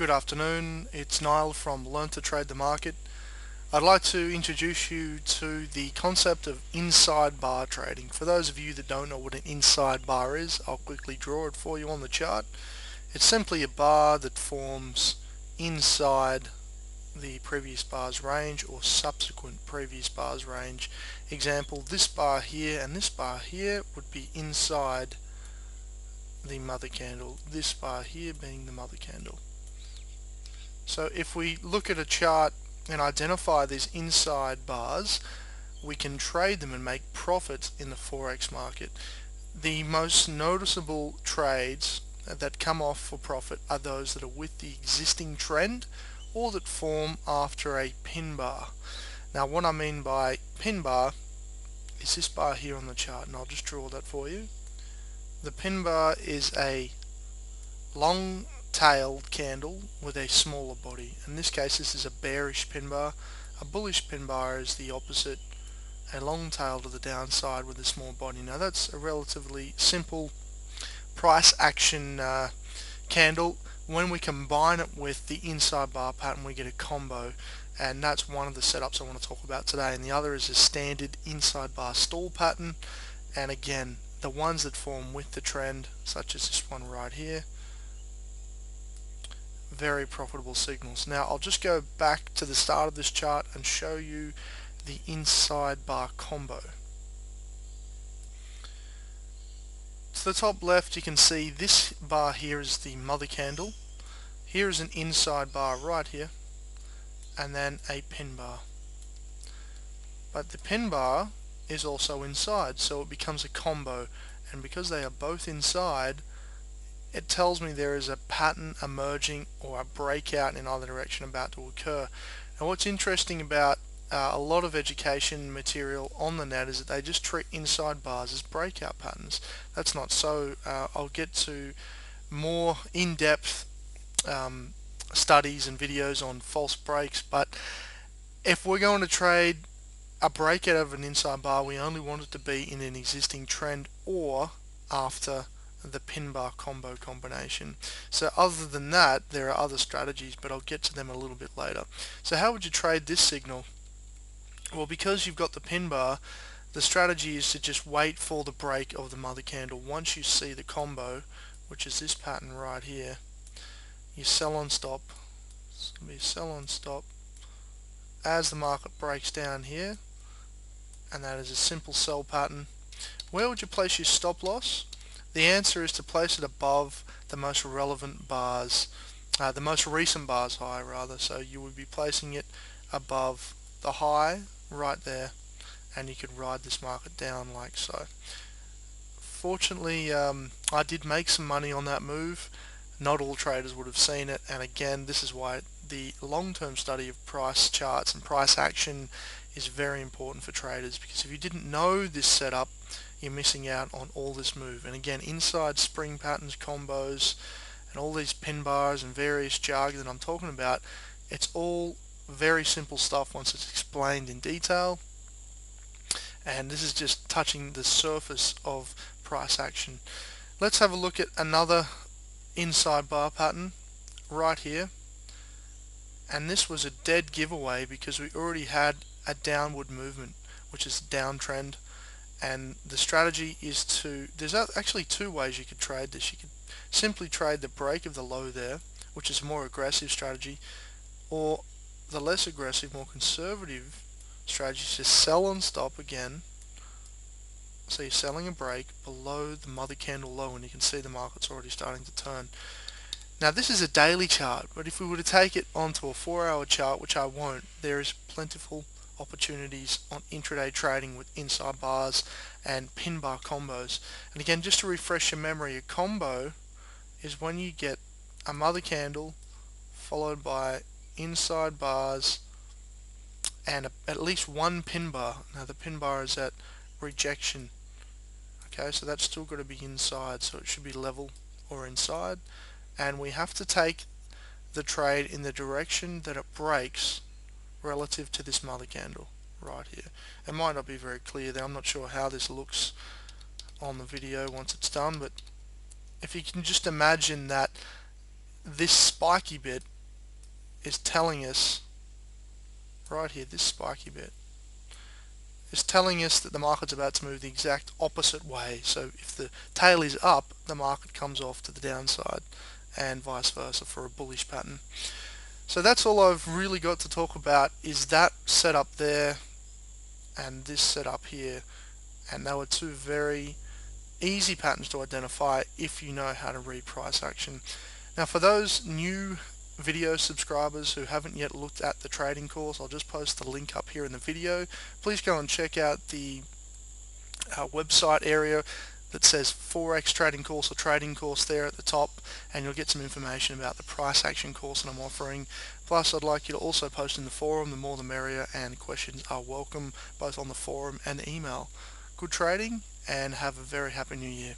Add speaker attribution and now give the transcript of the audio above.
Speaker 1: Good afternoon, it's Niall from Learn to Trade the Market. I'd like to introduce you to the concept of inside bar trading. For those of you that don't know what an inside bar is, I'll quickly draw it for you on the chart. It's simply a bar that forms inside the previous bar's range or subsequent previous bar's range. Example, this bar here and this bar here would be inside the mother candle, this bar here being the mother candle. So if we look at a chart and identify these inside bars, we can trade them and make profits in the Forex market. The most noticeable trades that come off for profit are those that are with the existing trend or that form after a pin bar. Now what I mean by pin bar is this bar here on the chart, and I'll just draw that for you. The pin bar is a long tailed candle with a smaller body. In this case, this is a bearish pin bar. A bullish pin bar is the opposite, a long tail to the downside with a small body. Now that's a relatively simple price action candle. When we combine it with the inside bar pattern, we get a combo, and that's one of the setups I want to talk about today. And the other is a standard inside bar stall pattern, and again, the ones that form with the trend, such as this one right here, very profitable signals. Now I'll just go back to the start of this chart and show you the inside bar combo. To the top left, you can see this bar here is the mother candle. Here is an inside bar right here, and then a pin bar. But the pin bar is also inside, so it becomes a combo, and because they are both inside, it tells me there is a pattern emerging or a breakout in either direction about to occur. And what's interesting about a lot of education material on the net is that they just treat inside bars as breakout patterns. That's not so. I'll get to more in-depth studies and videos on false breaks, but if we're going to trade a breakout of an inside bar, we only want it to be in an existing trend or after the pin bar combo combination. So other than that, there are other strategies, but I'll get to them a little bit later. So how would you trade this signal? Well, because you've got the pin bar, the strategy is to just wait for the break of the mother candle. Once you see the combo, which is this pattern right here, you sell on stop. It's going to be a sell on stop as the market breaks down here, and that is a simple sell pattern. Where would you place your stop loss? The answer is to place it above the most relevant bars, the most recent bars high rather. So you would be placing it above the high right there, and you could ride this market down like so. Fortunately, I did make some money on that move. Not all traders would have seen it, and again, this is why the long-term study of price charts and price action is very important for traders, because if you didn't know this setup, you're missing out on all this move. And again, inside spring patterns, combos, and all these pin bars and various jargon that I'm talking about, it's all very simple stuff once it's explained in detail, and this is just touching the surface of price action. Let's have a look at another inside bar pattern right here, and this was a dead giveaway because we already had a downward movement, which is a downtrend. And the strategy is there's actually two ways you could trade this. You could simply trade the break of the low there, which is a more aggressive strategy, or the less aggressive, more conservative strategy is to sell on stop again. So you're selling a break below the mother candle low, and you can see the market's already starting to turn. Now this is a daily chart, but if we were to take it onto a 4-hour chart, which I won't, there is plentiful opportunities on intraday trading with inside bars and pin bar combos. And again, just to refresh your memory, a combo is when you get a mother candle followed by inside bars and at least one pin bar. Now the pin bar is at rejection. Okay, so that's still got to be inside, so it should be level or inside, and we have to take the trade in the direction that it breaks relative to this mother candle right here. It might not be very clear there. I'm not sure how this looks on the video once it's done, but if you can just imagine that this spiky bit is telling us right here, this spiky bit is telling us that the market's about to move the exact opposite way. So if the tail is up, the market comes off to the downside, and vice versa for a bullish pattern. So that's all I've really got to talk about, is that setup there and this setup here. And they were two very easy patterns to identify if you know how to read price action. Now for those new video subscribers who haven't yet looked at the trading course, I'll just post the link up here in the video. Please go and check out the website area that says Forex trading course or trading course there at the top, and you'll get some information about the price action course that I'm offering. Plus I'd like you to also post in the forum, the more the merrier, and questions are welcome both on the forum and email. Good trading and have a very happy new year.